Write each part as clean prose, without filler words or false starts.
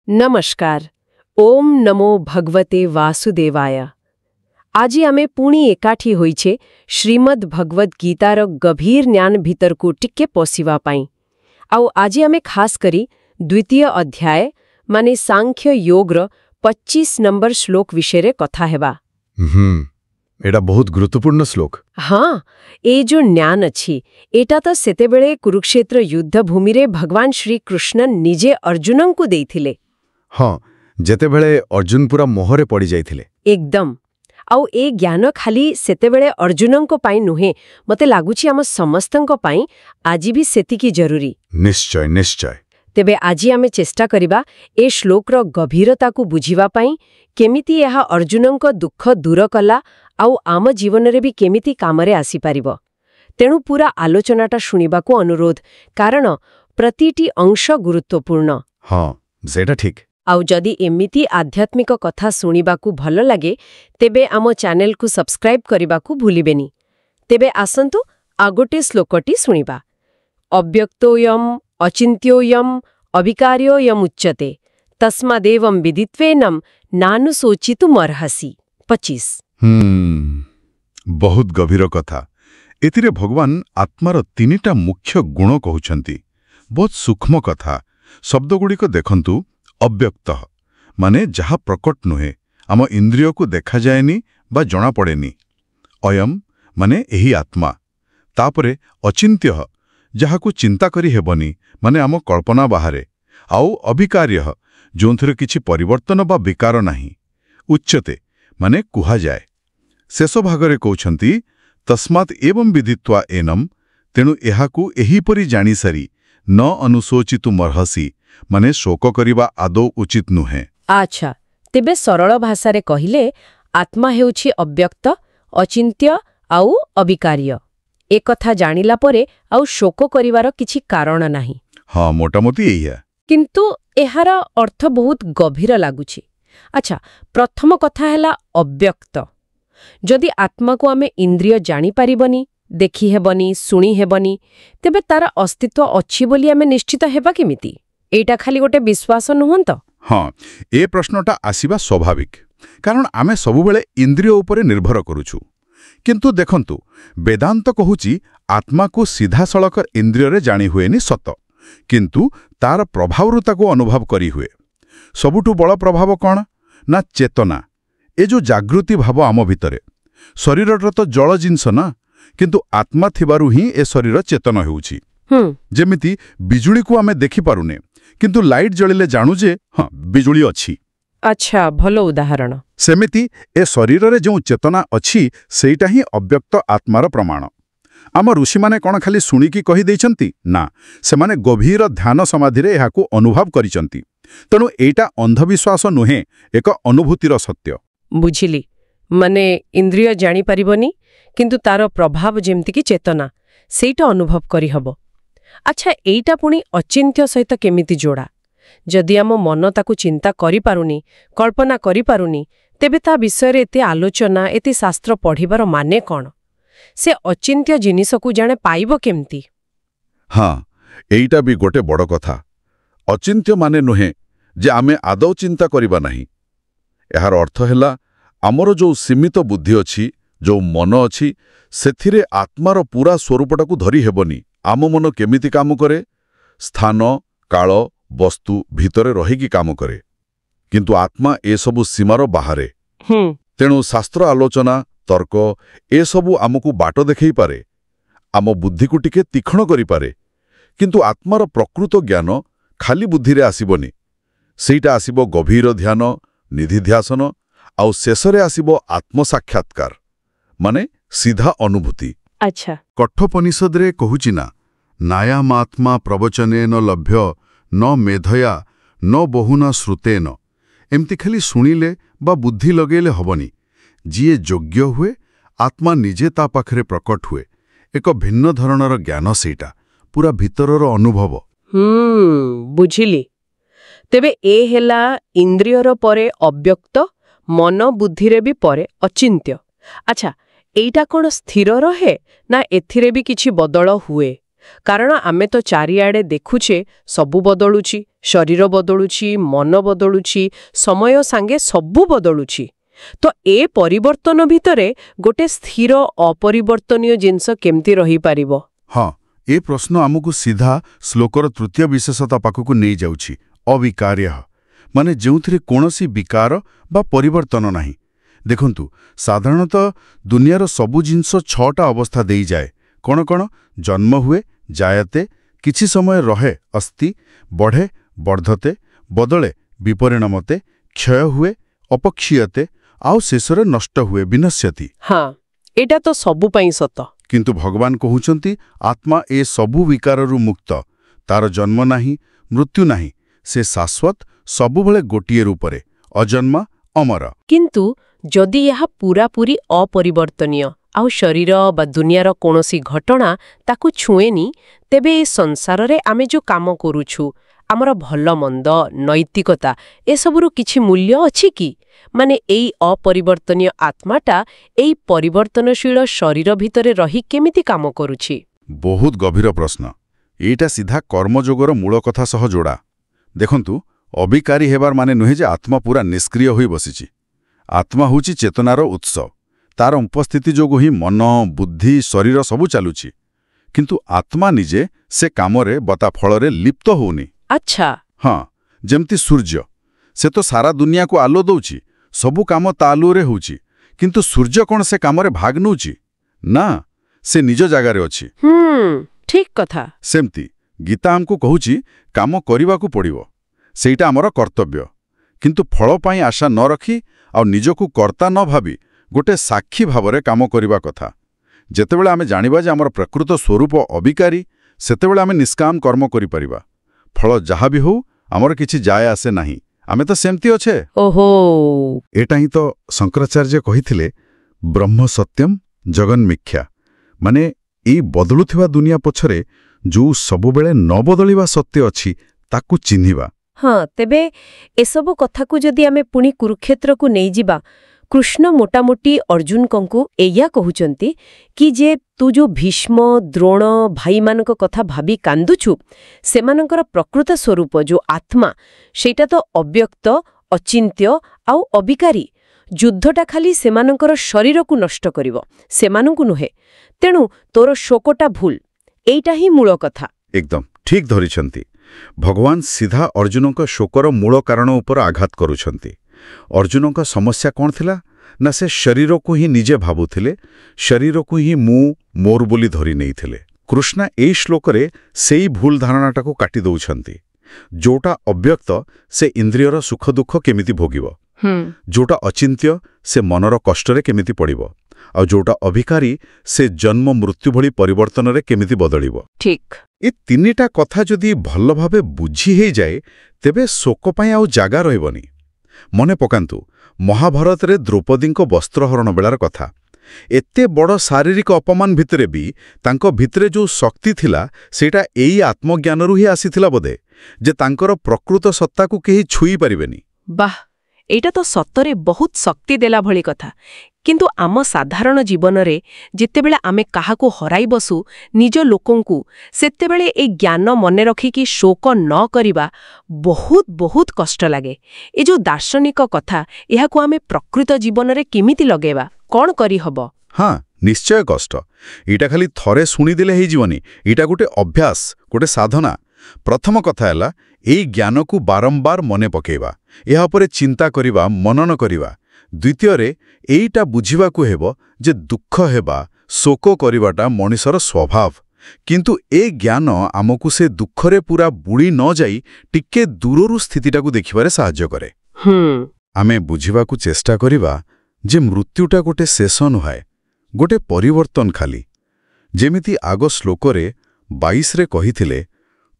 नमस्कार। ओम नमो भगवते वासुदेवाय। आज आमे पुणी एकाठी होइछे श्रीमद् भगवद गीतार गभीर ज्ञान भीतर को टिके पशिवा पाई। आउ आज आमे खास करी द्वितीय अध्याय माने सांख्य योग्र 25 नंबर श्लोक विषय कथा हेबा। एटा बहुत गुरुत्वपूर्ण श्लोक। हाँ, ए जो ज्ञान अछि एटा तो सेतेबेले कुरुक्षेत्र युद्ध भूमि रे भगवान श्री कृष्ण निजे अर्जुन को देइथिले। हाँ, जेतेबेले अर्जुन पूरा मोहरे पड़ी जाइथिले। एकदम। आउ ए ज्ञान खाली सेतेबेले अर्जुनंको पाई नुहे, मते लागुछि आम समस्तंको पाई आजि भी सेतिकी जरूरी। निश्चय निश्चय। तेबे आजि आमे चेष्टा करिबा ए श्लोकर गभीरता को बुझिबा पाई, केमिति एहा अर्जुनंको दुख दूर कला आउ आम जीवनरे भी केमिति कामरे आसी पारिबो। तेणु पूरा आलोचनाटा शुणिबाको अनुरोध, कारण प्रतिटी अंश गुरुत्वपूर्ण। हाँ, सेटा ठीक। आउ जदि एमिति आध्यात्मिक कथा शुणिबाकू भल लागे तेबे आम चैनल को सब्सक्राइब करिबाकू भूलिबेनी। तेबे आसंतु आगोटे श्लोकटी शुणिबा। अव्यक्तोयम अचिन्त्योयम अविकार्योयम उच्यते तस्मादेवं विदित्वेनं नानुशोचितुमर्हसि। 25। बहुत गभीर कथा। एतिरे भगवान आत्मार तीनिटा मुख्य गुण कहउछंती। बहुत सूक्ष्म कथा। शब्दगुड़िक देखंतु। अव्यक्त माने जहा प्रकट नुहे, आम इंद्रिय को देखा जाएनी बा जना पड़ेनी। अयम माने एही आत्मा। तापरे अचिंत्य जहाकू चिंता करी हेबनी, माने आम कल्पना बाहरे। आउ अविकार्य जोंथरे किछि परिवर्तन बा विकार नाही। उच्यते माने कुहा जाए। शेष भागरे कहउछंती तस्मात् एवं विदित्वा एनम, तेणु एहाकू एहीपरि जानी सारी न अनुशोचितुमर्हसि, माने शोक करिबा आदौ उचित नुहे। अच्छा, तेबे सरल भाषा रे कहिले आत्मा हेउछि अव्यक्त, अचिन्त्य आउ अविकार्य। ए कथा जानिला परे आउ शोक करिवार किछि कारण नाही। हाँ, मोटामोटी एही है। किंतु एहार अर्थ बहुत गभीर लागुछि। अच्छा, प्रथम कथा हैला अव्यक्त। जदि आत्मा को आमे इंद्रिय जानि पारिबनी, देखि हेबनी, सुनी हेबनी, तेबे तार अस्तित्व अछि बोली आमे निश्चित हेबा केमिति? एटा खाली गोटे विश्वास नुहंत? हाँ, ए प्रश्नटा आसीबा स्वाभाविक, कारण आमे सबुबेले इंद्रिय उपरे निर्भर करूछु। किंतु देखंतु, वेदांत कहूची आत्मा को सीधा सड़क इंद्रिय रे जानी हुएनी सत, किंतु तार प्रभावरुता को अनुभव करी हुए। सबुठु बड़ प्रभाव कौन ना चेतना। ए जो जागृति भाव आम भितरे। शरीरर तो जड़ जिनस ना, किंतु आत्मा थिबारु ही ए शरीर चेतन हेउची। जेमिति बिजुली को आमे देखि पारुने, किंतु लाइट जलिले जानु जे हाँ बिजुली अछि। अच्छा, भलो उदाहरण। सेमिति ए शरीर रे जो चेतना अछि सेटा ही अव्यक्त आत्मार प्रमाण। आम ऋषि माने कौन खाली सुनिकी कहि दैछंती ना, सेमाने गभीर ध्यान समाधि रे एहाकू अनुभव करिसंती। तेणु एटा अंधविश्वास नुहे, एक अनुभूतिर सत्य। बुझिली। माने इंद्रिय जानि पारिबनी, किंतु तार प्रभाव जेमति कि चेतना सेटा अनुभव करि हबो। अच्छा, एइटा पुणी अचिन्त्य सहित केमिति जोड़ा? जदि आम मन ताकू चिंता करि पारुनी, कल्पना करि पारुनी, तेबे ता विषय रे एते आलोचना, एते शास्त्र पढ़िबार माने कौन? से अचिन्त्य जिनिसकू जाने पाइबो केमती? हाँ, एइटा भी गोटे बड़ कथा। अचिन्त्य माने नुहे जे आमे आदौ चिंता करिबा नाही। एहार अर्थ हैला आमर जो सीमित बुद्धि अछि, जो मन अछि, सेथिरे आत्मार पूरा स्वरूपटाकू धरि हेबनी। आम मन केमिति काम करे, स्थान काल वस्तु भितरे रहिकी काम करे, किंतु आत्मा ए सबु सीमार बाहरे। तेणु शास्त्र आलोचना, तर्क ए सबु आमकू बाट देखै पारे, आम बुद्धि को टिके तीक्ष्ण करि पारे, किंतु आत्मार प्रकृत ज्ञान खाली बुद्धि रे आसीबनी। सेटा आसीबो गभीर ध्यान, निधिध्यासन, आउ शेषरे आसीबो आत्मसाक्षात्कार, माने सीधा अनुभूति। अच्छा, कठोपनिषद रे कहूची ना, नायामात्मा प्रवचने न लभ्य न मेधया न बहुना श्रुतेन। एमती खाली शुणिले बा बुद्धि लगेले हबनी। जिए योग्य हुए, आत्मा निजे ता पाखरे प्रकट हुए। एक भिन्न धरणर ज्ञान सेटा, पूरा भितरर अनुभव। बुझिली। तेबे ए हेला इंद्रियर परे अव्यक्त, मन बुद्धि रे भी परे अचिन्त्य। अच्छा, एइटा कोन स्थिर रहे ना एथिरे भी किछि बदल हुए? कारण आमे तो चारिआडे देखुछे सबु बदलुछि, ଶରୀର ବଦଳୁଛି, ମନ ବଦଳୁଛି, ସମୟ ସାଙ୍ଗେ ସବୁ ବଦଳୁଛି। ତ ଏ ପରିବର୍ତ୍ତନ ଭିତରେ ଗୋଟେ ସ୍ଥିର ଅପରିବର୍ତ୍ତନୀୟ ଜିନିଷ କେମିତି ରହିପାରିବ? ହଁ, ଏ ପ୍ରଶ୍ନ ଆମକୁ ସିଧା ଶ୍ଲୋକର ତୃତୀୟ ବିଶେଷତା ପାଖକୁ ନେଇଯାଉଛି, ଅବିକାର୍ୟଃ, ମାନେ ଯେଉଁଥିରେ କୌଣସି ବିକାର ବା ପରିବର୍ତ୍ତନ ନାହିଁ। ଦେଖନ୍ତୁ, ସାଧାରଣତଃ ଦୁନିଆର ସବୁ ଜିନିଷ 6ଟା ଅବସ୍ଥା ଦେଇଯାଏ। କ'ଣ କ'ଣ? ଜନ୍ମ ହୁଏ, ଜାୟତେ, କିଛି ସମୟ ରହେ, ଅସ୍ତି, ବଢ଼େ, ବର୍ଦ୍ଧତେ, ବଦଳେ, ବିପରିଣମତେ, କ୍ଷୟ ହୁଏ, ଅପକ୍ଷୀୟତେ, ଆଉ ଶେଷରେ ନଷ୍ଟ ହୁଏ, ବିନଶ୍ୟତି। ହଁ, ଏଇଟା ତ ସବୁ ପାଇଁ ସତ। କିନ୍ତୁ ଭଗବାନ କହୁଛନ୍ତି ଆତ୍ମା ଏ ସବୁ ବିକାରରୁ ମୁକ୍ତ। ତାର ଜନ୍ମ ନାହିଁ, ମୃତ୍ୟୁ ନାହିଁ, ସେ ଶାଶ୍ୱତ, ସବୁବେଳେ ଗୋଟିଏ ରୂପରେ, ଅଜନ୍ମା, ଅମର। କିନ୍ତୁ ଯଦି ଏହା ପୂରାପୂରି ଅପରିବର୍ତ୍ତନୀୟ ଆଉ ଶରୀର ବା ଦୁନିଆର କୌଣସି ଘଟଣା ତାକୁ ଛୁଏଁନି, ତେବେ ଏ ସଂସାରରେ ଆମେ ଯେଉଁ କାମ କରୁଛୁ, ଆମର ଭଲ ମନ୍ଦ, ନୈତିକତା, ଏସବୁରୁ କିଛି ମୂଲ୍ୟ ଅଛି କି? ମାନେ ଏଇ ଅପରିବର୍ତ୍ତନୀୟ ଆତ୍ମାଟା ଏଇ ପରିବର୍ତ୍ତନଶୀଳ ଶରୀର ଭିତରେ ରହି କେମିତି କାମ କରୁଛି? ବହୁତ ଗଭୀର ପ୍ରଶ୍ନ। ଏଇଟା ସିଧା କର୍ମଯୋଗର ମୂଳ କଥା ସହ ଯୋଡ଼ା। ଦେଖନ୍ତୁ, ଅବିକାରୀ ହେବାର ମାନେ ନୁହେଁ ଯେ ଆତ୍ମା ପୁରା ନିଷ୍କ୍ରିୟ ହୋଇ ବସିଛି। ଆତ୍ମା ହେଉଛି ଚେତନାର ଉତ୍ସ। ତାର ଉପସ୍ଥିତି ଯୋଗୁଁ ହିଁ ମନ, ବୁଦ୍ଧି, ଶରୀର ସବୁ ଚାଲୁଛି। କିନ୍ତୁ ଆତ୍ମା ନିଜେ ସେ କାମରେ ବା ତା ଫଳରେ ଲିପ୍ତ ହେଉନି। ଆଚ୍ଛା। ହଁ, ଯେମିତି ସୂର୍ଯ୍ୟ, ସେ ତ ସାରା ଦୁନିଆକୁ ଆଲୁଅ ଦେଉଛି, ସବୁ କାମ ତା ଆଲୁଅରେ ହେଉଛି। କିନ୍ତୁ ସୂର୍ଯ୍ୟ କ'ଣ ସେ କାମରେ ଭାଗ ନେଉଛି? ନା, ସେ ନିଜ ଜାଗାରେ ଅଛି। ଠିକ୍ କଥା। ସେମିତି ଗୀତା ଆମକୁ କହୁଛି କାମ କରିବାକୁ ପଡ଼ିବ, ସେଇଟା ଆମର କର୍ତ୍ତବ୍ୟ। କିନ୍ତୁ ଫଳ ପାଇଁ ଆଶା ନ ରଖି ଆଉ ନିଜକୁ କର୍ତ୍ତା ନ ଭାବି ଗୋଟେ ସାକ୍ଷୀ ଭାବରେ କାମ କରିବା କଥା। ଯେତେବେଳେ ଆମେ ଜାଣିବା ଯେ ଆମର ପ୍ରକୃତ ସ୍ୱରୂପ ଅବିକାରୀ, ସେତେବେଳେ ଆମେ ନିଷ୍କାମ କର୍ମ କରିପାରିବା। ଫଳ ଯାହା ବି ହଉ, ଆମର କିଛି ଯାଏ ଆସେ ନାହିଁ, ଆମେ ତ ସେମିତି ଅଛେ। ଓହୋ, ଏଟା ହିଁ ତ ଶଙ୍କରାଚାର୍ଯ୍ୟ କହିଥିଲେ ବ୍ରହ୍ମ ସତ୍ୟମ୍ ଜଗନ୍ମିଥ୍ୟା। ମାନେ ଏଇ ବଦଳୁଥିବା ଦୁନିଆ ପଛରେ ଯୋଉ ସବୁବେଳେ ନ ବଦଳିବା ସତ୍ୟ ଅଛି, ତାକୁ ଚିହ୍ନିବା। ହଁ, ତେବେ ଏସବୁ କଥାକୁ ଯଦି ଆମେ ପୁଣି କୁରୁକ୍ଷେତ୍ରକୁ ନେଇଯିବା, କୃଷ୍ଣ ମୋଟାମୋଟି ଅର୍ଜୁନଙ୍କୁ ଏଇଆ କହୁଛନ୍ତି କି ଯେ ତୁ ଯୋଉ ଭୀଷ୍ମ, ଦ୍ରୋଣ ଭାଇମାନଙ୍କ କଥା ଭାବି କାନ୍ଦୁଛୁ, ସେମାନଙ୍କର ପ୍ରକୃତ ସ୍ୱରୂପ ଯୋଉ ଆତ୍ମା, ସେଇଟା ତ ଅବ୍ୟକ୍ତ, ଅଚିନ୍ତ୍ୟ ଆଉ ଅବିକାରୀ। ଯୁଦ୍ଧଟା ଖାଲି ସେମାନଙ୍କର ଶରୀରକୁ ନଷ୍ଟ କରିବ, ସେମାନଙ୍କୁ ନୁହେଁ। ତେଣୁ ତୋର ଶୋକଟା ଭୁଲ, ଏଇଟା ହିଁ ମୂଳ କଥା। ଏକଦମ ଠିକ୍ ଧରିଛନ୍ତି। ଭଗବାନ ସିଧା ଅର୍ଜୁନଙ୍କ ଶୋକର ମୂଳ କାରଣ ଉପରେ ଆଘାତ କରୁଛନ୍ତି। ଅର୍ଜୁନଙ୍କ ସମସ୍ୟା କ'ଣ ଥିଲା? ନା ସେ ଶରୀରକୁ ହିଁ ନିଜେ ଭାବୁଥିଲେ, ଶରୀରକୁ ହିଁ ମୁଁ, ମୋର ବୋଲି ଧରି ନେଇଥିଲେ। କୃଷ୍ଣ ଏଇ ଶ୍ଲୋକରେ ସେଇ ଭୁଲ ଧାରଣାଟାକୁ କାଟି ଦେଉଛନ୍ତି। ଯୋଉଟା ଅବ୍ୟକ୍ତ, ସେ ଇନ୍ଦ୍ରିୟର ସୁଖ ଦୁଃଖ କେମିତି ଭୋଗିବ, ଯୋଉଟା ଅଚିନ୍ତ୍ୟ, ସେ ମନର କଷ୍ଟରେ କେମିତି ପଡ଼ିବ, ଆଉ ଯୋଉଟା ଅଭିକାରୀ, ସେ ଜନ୍ମ ମୃତ୍ୟୁ ଭଳି ପରିବର୍ତ୍ତନରେ କେମିତି ବଦଳିବ। ଠିକ୍। ଏ ତିନିଟା କଥା ଯଦି ଭଲ ଭାବେ ବୁଝି ହେଇଯାଏ, ତେବେ ଶୋକ ପାଇଁ ଆଉ ଜାଗା ରହିବନି। ମନେ ପକାନ୍ତୁ, ମହାଭାରତରେ ଦ୍ରୌପଦୀଙ୍କ ବସ୍ତ୍ରହରଣ ବେଳାର କଥା। ଏତେ ବଡ଼ ଶାରୀରିକ ଅପମାନ ଭିତରେ ବି ତାଙ୍କ ଭିତରେ ଯୋଉ ଶକ୍ତି ଥିଲା, ସେଇଟା ଏଇ ଆତ୍ମଜ୍ଞାନରୁ ହିଁ ଆସିଥିଲା ବୋଧେ, ଯେ ତାଙ୍କର ପ୍ରକୃତ ସତ୍ତାକୁ କେହି ଛୁଇଁ ପାରିବେନି। ବାଃ, ଏଇଟା ତ ସତରେ ବହୁତ ଶକ୍ତି ଦେଲା ଭଳି କଥା। କିନ୍ତୁ ଆମ ସାଧାରଣ ଜୀବନରେ ଯେତେବେଳେ ଆମେ କାହାକୁ ହରାଇ ବସୁ, ନିଜ ଲୋକଙ୍କୁ, ସେତେବେଳେ ଏଇ ଜ୍ଞାନ ମନେ ରଖିକି ଶୋକ ନ କରିବା ବହୁତ ବହୁତ କଷ୍ଟ ଲାଗେ। ଏ ଯୋଉ ଦାର୍ଶନିକ କଥା, ଏହାକୁ ଆମେ ପ୍ରକୃତ ଜୀବନରେ କେମିତି ଲଗେଇବା, କ'ଣ କରିହବ? ହଁ, ନିଶ୍ଚୟ କଷ୍ଟ। ଏଇଟା ଖାଲି ଥରେ ଶୁଣିଦେଲେ ହେଇଯିବନି, ଏଇଟା ଗୋଟେ ଅଭ୍ୟାସ, ଗୋଟେ ସାଧନା। ପ୍ରଥମ କଥା ହେଲା ଏଇ ଜ୍ଞାନକୁ ବାରମ୍ବାର ମନେ ପକାଇବା, ଏହା ଉପରେ ଚିନ୍ତା କରିବା, ମନନ କରିବା। ଦ୍ୱିତୀୟରେ ଏଇଟା ବୁଝିବାକୁ ହେବ ଯେ ଦୁଃଖ ହେବା, ଶୋକ କରିବାଟା ମଣିଷର ସ୍ୱଭାବ। କିନ୍ତୁ ଏ ଜ୍ଞାନ ଆମକୁ ସେ ଦୁଃଖରେ ପୁରା ବୁଡ଼ି ନ ଯାଇ ଟିକେ ଦୂରରୁ ସ୍ଥିତିଟାକୁ ଦେଖିବାରେ ସାହାଯ୍ୟ କରେ। ଆମେ ବୁଝିବାକୁ ଚେଷ୍ଟା କରିବା ଯେ ମୃତ୍ୟୁଟା ଗୋଟେ ଶେଷ ନୁହେଁ, ଗୋଟେ ପରିବର୍ତ୍ତନ ଖାଲି। ଯେମିତି ଆଗ ଶ୍ଲୋକରେ 22ରେ କହିଥିଲେ,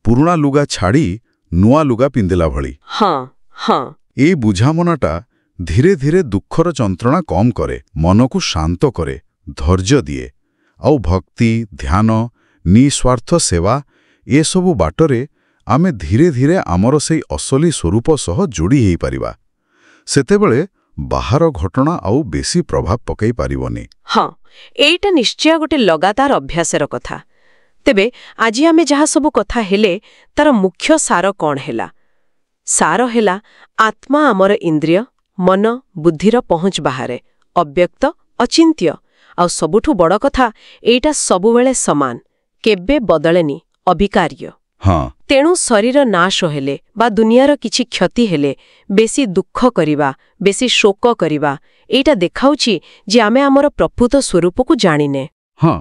ପୁରୁଣା ଲୁଗା ଛାଡ଼ି ନୂଆ ଲୁଗା ପିନ୍ଧିଲା ଭଳି। ଏଇ ବୁଝାମଣାଟା ଧୀରେ ଧୀରେ ଦୁଃଖର ଯନ୍ତ୍ରଣା କମ୍ କରେ, ମନକୁ ଶାନ୍ତ କରେ, ଧୈର୍ଯ୍ୟ ଦିଏ। ଆଉ ଭକ୍ତି, ଧ୍ୟାନ, ନିଃସ୍ୱାର୍ଥ ସେବା, ଏସବୁ ବାଟରେ ଆମେ ଧୀରେ ଧୀରେ ଆମର ସେଇ ଅସଲି ସ୍ୱରୂପ ସହ ଯୋଡ଼ି ହୋଇପାରିବା। ସେତେବେଳେ ବାହାର ଘଟଣା ଆଉ ବେଶୀ ପ୍ରଭାବ ପକାଇ ପାରିବନି। ହଁ, ଏଇଟା ନିଶ୍ଚୟ ଗୋଟେ ଲଗାତାର ଅଭ୍ୟାସର କଥା। ତେବେ ଆଜି ଆମେ ଯାହା ସବୁ କଥା ହେଲେ, ତାର ମୁଖ୍ୟ ସାର କ'ଣ ହେଲା? ସାର ହେଲା ଆତ୍ମା ଆମର ଇନ୍ଦ୍ରିୟ ମନ ବୁଦ୍ଧିର ପହଞ୍ଚ ବାହାରେ ଅବ୍ୟକ୍ତ ଅଚିନ୍ତ୍ୟ ଆଉ ସବୁଠୁ ବଡ଼ କଥା ଏଇଟା ସବୁବେଳେ ସମାନ କେବେ ବଦଳେନି ଅଭିକାର୍ଯ୍ୟ। ହଁ ତେଣୁ ଶରୀର ନାଶ ହେଲେ ବା ଦୁନିଆର କିଛି କ୍ଷତି ହେଲେ ବେଶୀ ଦୁଃଖ କରିବା ବେଶୀ ଶୋକ କରିବା ଏଇଟା ଦେଖାଉଛି ଯେ ଆମେ ଆମର ପ୍ରକୃତ ସ୍ୱରୂପକୁ ଜାଣିନେ। ହଁ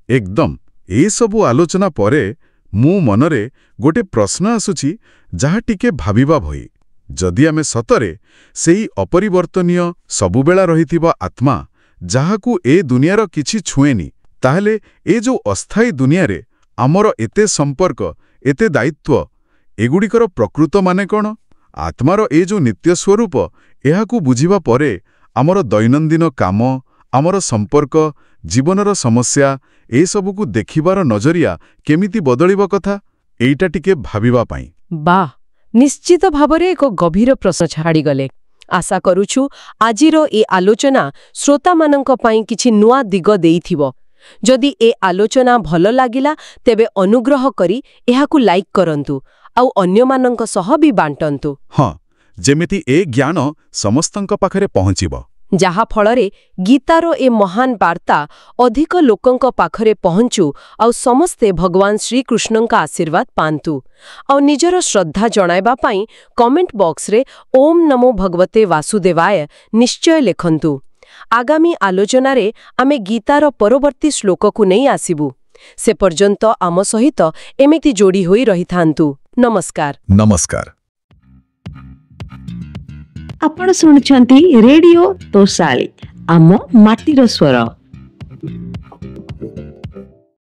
ଏକଦମ। ଏସବୁ ଆଲୋଚନା ପରେ ମୋ ମନରେ ଗୋଟେ ପ୍ରଶ୍ନ ଆସୁଛି ଯାହା ଟିକେ ଭାବିବା ଭଳି। ଯଦି ଆମେ ସତରେ ସେଇ ଅପରିବର୍ତ୍ତନୀୟ ସବୁବେଳା ରହିଥିବା ଆତ୍ମା ଯାହାକୁ ଏ ଦୁନିଆର କିଛି ଛୁଏଁନି ତାହେଲେ ଏ ଯୋଉ ଅସ୍ଥାୟୀ ଦୁନିଆରେ ଆମର ଏତେ ସମ୍ପର୍କ ଏତେ ଦାୟିତ୍ୱ ଏଗୁଡ଼ିକର ପ୍ରକୃତ ମାନେ କ'ଣ? ଆତ୍ମାର ଏ ଯୋଉ ନିତ୍ୟ ସ୍ୱରୂପ ଏହାକୁ ବୁଝିବା ପରେ ଆମର ଦୈନନ୍ଦିନ କାମ ଆମର ସମ୍ପର୍କ ଜୀବନର ସମସ୍ୟା ଏସବୁକୁ ଦେଖିବାର ନଜରିଆ କେମିତି ବଦଳିବ କଥା ଏଇଟା ଟିକେ ଭାବିବା ପାଇଁ। ବାଃ ନିଶ୍ଚିତ ଭାବରେ ଏକ ଗଭୀର ପ୍ରଶ୍ନ ଛାଡ଼ିଗଲେ। ଆଶା କରୁଛୁ ଆଜିର ଏ ଆଲୋଚନା ଶ୍ରୋତାମାନଙ୍କ ପାଇଁ କିଛି ନୂଆ ଦିଗ ଦେଇଥିବ। ଯଦି ଏ ଆଲୋଚନା ଭଲ ଲାଗିଲା ତେବେ ଅନୁଗ୍ରହ କରି ଏହାକୁ ଲାଇକ୍ କରନ୍ତୁ ଆଉ ଅନ୍ୟମାନଙ୍କ ସହ ବି ବାଣ୍ଟନ୍ତୁ। ହଁ ଯେମିତି ଏ ଜ୍ଞାନ ସମସ୍ତଙ୍କ ପାଖରେ ପହଞ୍ଚିବ। ଯାହା ଫଳରେ ଗୀତାର ଏ ମହାନ ବାର୍ତ୍ତା ଅଧିକ ଲୋକଙ୍କ ପାଖରେ ପହଞ୍ଚୁ ଆଉ ସମସ୍ତେ ଭଗବାନ ଶ୍ରୀକୃଷ୍ଣଙ୍କ ଆଶୀର୍ବାଦ ପାଆନ୍ତୁ। ଆଉ ନିଜର ଶ୍ରଦ୍ଧା ଜଣାଇବା ପାଇଁ କମେଣ୍ଟ ବକ୍ସରେ ଓମ୍ ନମୋ ଭଗବତେ ବାସୁଦେବାୟ ନିଶ୍ଚୟ ଲେଖନ୍ତୁ। ଆଗାମୀ ଆଲୋଚନାରେ ଆମେ ଗୀତାର ପରବର୍ତ୍ତୀ ଶ୍ଲୋକକୁ ନେଇ ଆସିବୁ। ସେ ପର୍ଯ୍ୟନ୍ତ ଆମ ସହିତ ଏମିତି ଯୋଡ଼ି ହୋଇ ରହିଥାନ୍ତୁ। ନମସ୍କାର। ନମସ୍କାର। ଆପଣ ଶୁଣୁଛନ୍ତି ରେଡିଓ ତୋଷାଳୀ ଆମ ମାଟିର ସ୍ୱର।